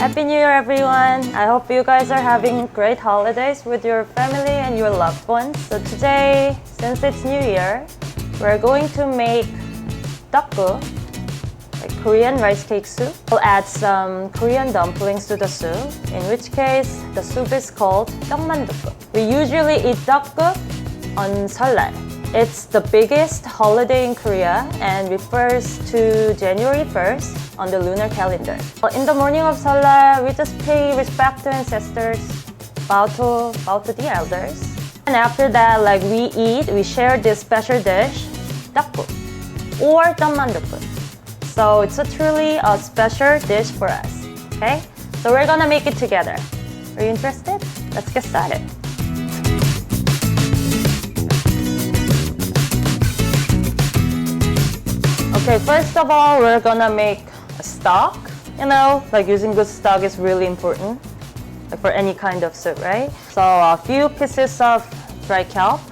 Happy New Year, everyone! I hope you guys are having great holidays with your family and your loved ones. So today, since it's New Year, we're going to make tteokguk, like Korean rice cake soup. We'll add some Korean dumplings to the soup, in which case the soup is called tteokguk. We usually eat tteokguk on Seollal. It's the biggest holiday in Korea and refers to January 1st on the lunar calendar. In the morning of Seollal, we just pay respect to ancestors, bow to the elders. And after that, like we share this special dish, tteokguk or tteokguk. So it's a truly a special dish for us, okay? So we're gonna make it together. Are you interested? Let's get started. Okay, first of all, we're gonna make a stock. You know, like using good stock is really important, like for any kind of soup, right? So a few pieces of dry kelp,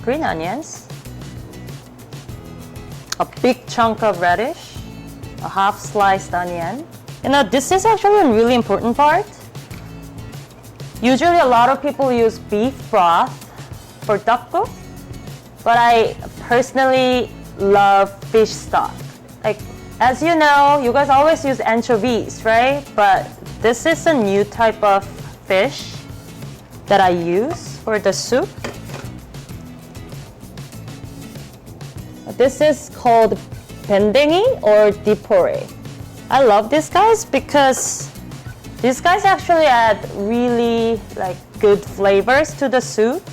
green onions, a big chunk of radish, a half sliced onion. You know, this is actually a really important part. Usually a lot of people use beef broth for tteokguk, but I personally love fish stock. Like, as you know, you guys always use anchovies, right? But this is a new type of fish that I use for the soup. This is called bendengi or dipore. I love these guys because these guys actually add really like good flavors to the soup.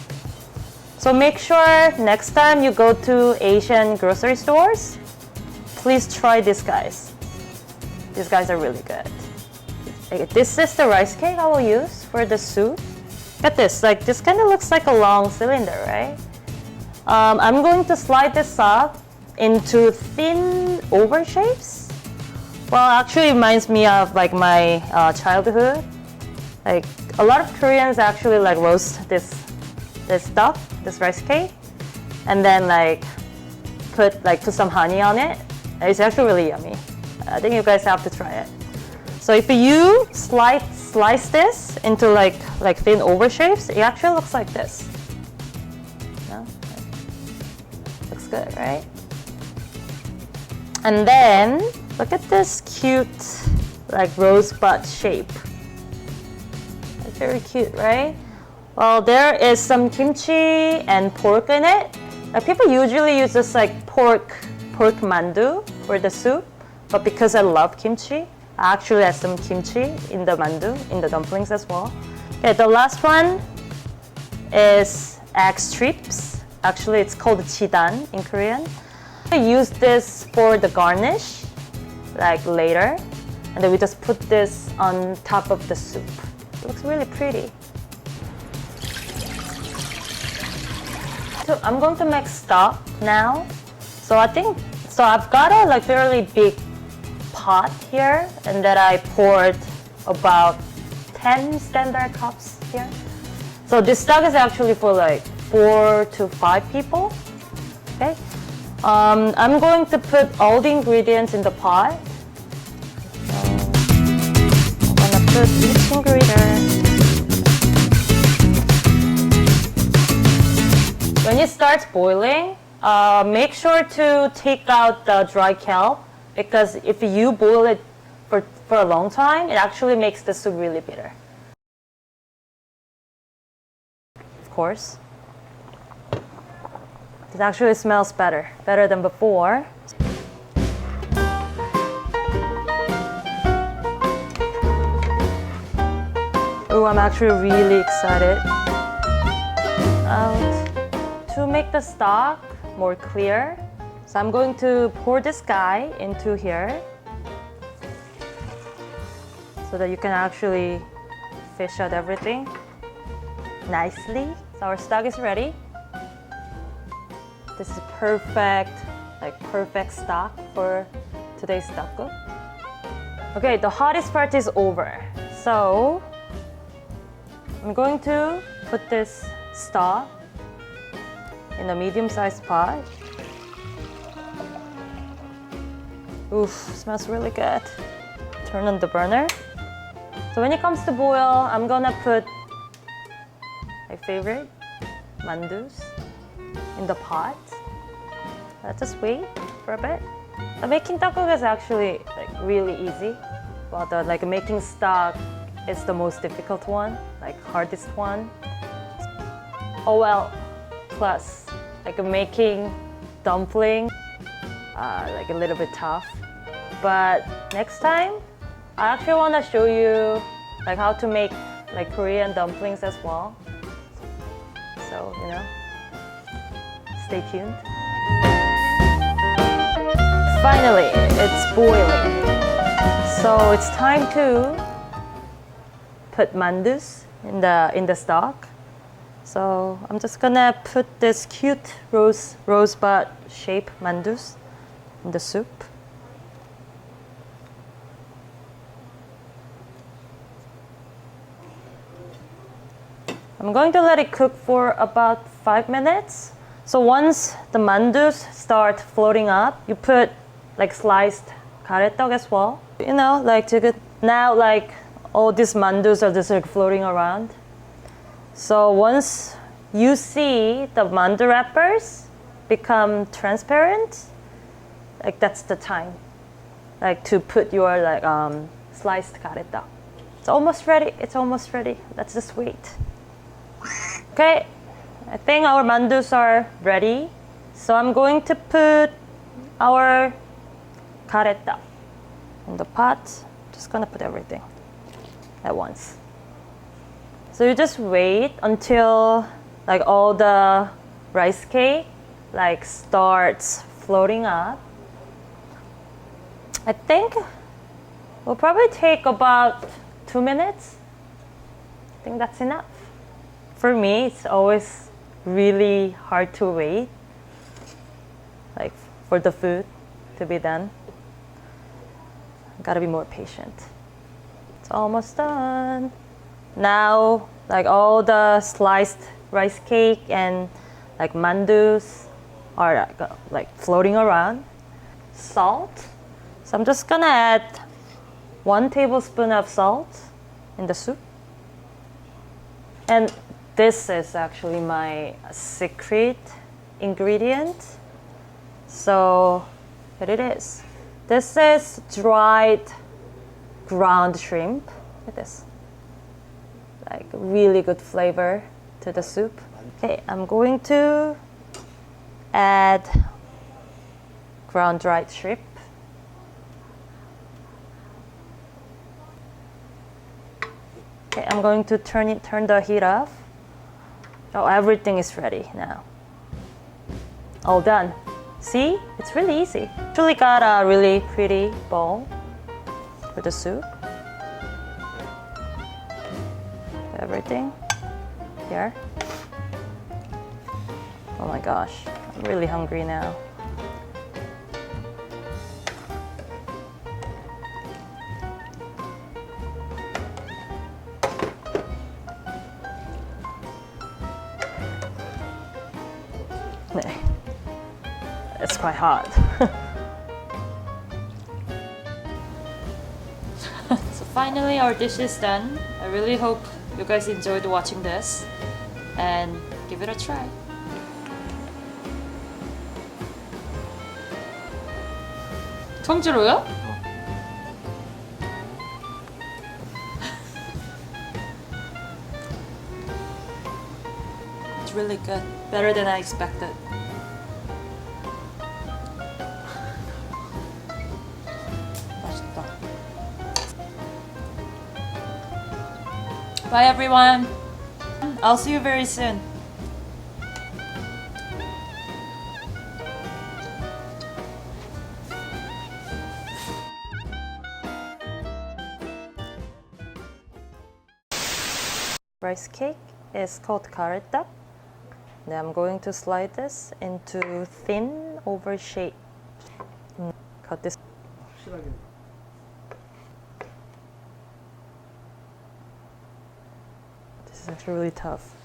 So make sure next time you go to Asian grocery stores, please try these guys. These guys are really good. Okay, this is the rice cake I will use for the soup. Look at this, like this kind of looks like a long cylinder, right? I'm going to slide this up into thin oval shapes. Well, actually it reminds me of like my childhood. Like a lot of Koreans actually like roast this stuff, this rice cake, and then like put some honey on it. It's actually really yummy. I think you guys have to try it. So if you slice this into like thin oval shapes, it actually looks like this. No? Looks good, right? And then look at this cute like rosebud shape. It's very cute, right? Well, there is some kimchi and pork in it. Like people usually use this like pork mandu for the soup, but because I love kimchi, I actually add some kimchi in the mandu, in the dumplings as well. Okay, the last one is egg strips. Actually, it's called chidan in Korean. I use this for the garnish, like later, and then we just put this on top of the soup. It looks really pretty. So I'm going to make stock now. So I've got a like fairly big pot here, and then I poured about 10 standard cups here. So this stock is actually for like 4 to 5 people. Okay. I'm going to put all the ingredients in the pot. I'm gonna put each ingredient. When it starts boiling, make sure to take out the dry kelp, because if you boil it for a long time, it actually makes the soup really bitter. Of course. It actually smells better than before. Oh, I'm actually really excited. To make the stock more clear, so I'm going to pour this guy into here so that you can actually fish out everything nicely. So our stock is ready. This is perfect stock for today's tteokguk. Okay, the hottest part is over. So I'm going to put this stock in a medium-sized pot. Oof, smells really good. Turn on the burner. So when it comes to boil, I'm gonna put my favorite mandus in the pot. Let's just wait for a bit. The making tteokguk is actually like really easy, while the making stock is the most difficult one, like hardest one. Oh well, plus making dumpling, like a little bit tough. But next time, I actually want to show you how to make Korean dumplings as well. So stay tuned. Finally, it's boiling. So it's time to put mandus in the stock. So I'm just gonna put this cute rosebud shape mandus in the soup. I'm going to let it cook for about 5 minutes. So once the mandus start floating up, you put sliced 가래떡 as well. Now all these mandus are just floating around. So once you see the mandu wrappers become transparent, that's the time to put your sliced 가래떡. It's almost ready. It's almost ready. Let's just wait. Okay, I think our mandus are ready. So I'm going to put our 가래떡 in the pot. Just gonna put everything at once. So you just wait until all the rice cake starts floating up. I think will probably take about 2 minutes. I think that's enough. For me, it's always really hard to wait, for the food to be done. Gotta be more patient. It's almost done. Now, all the sliced rice cake and mandus are floating around. Salt. So I'm just gonna add 1 tablespoon of salt in the soup. And this is actually my secret ingredient. So here it is. This is dried ground shrimp. Look at this. Really good flavor to the soup. Okay, I'm going to add ground dried shrimp. Okay, I'm going to turn the heat off. Oh, everything is ready now. All done. See? It's really easy. Actually got a really pretty bowl for the soup. Everything here. Oh my gosh, I'm really hungry now. It's quite hot. So finally our dish is done. I really hope you guys enjoyed watching this and give it a try. 통째로요? It's really good. Better than I expected. 맛있다. Bye everyone. I'll see you very soon. Rice cake is called 가래떡. Now I'm going to slide this into thin oval shape. Cut this. This is actually really tough.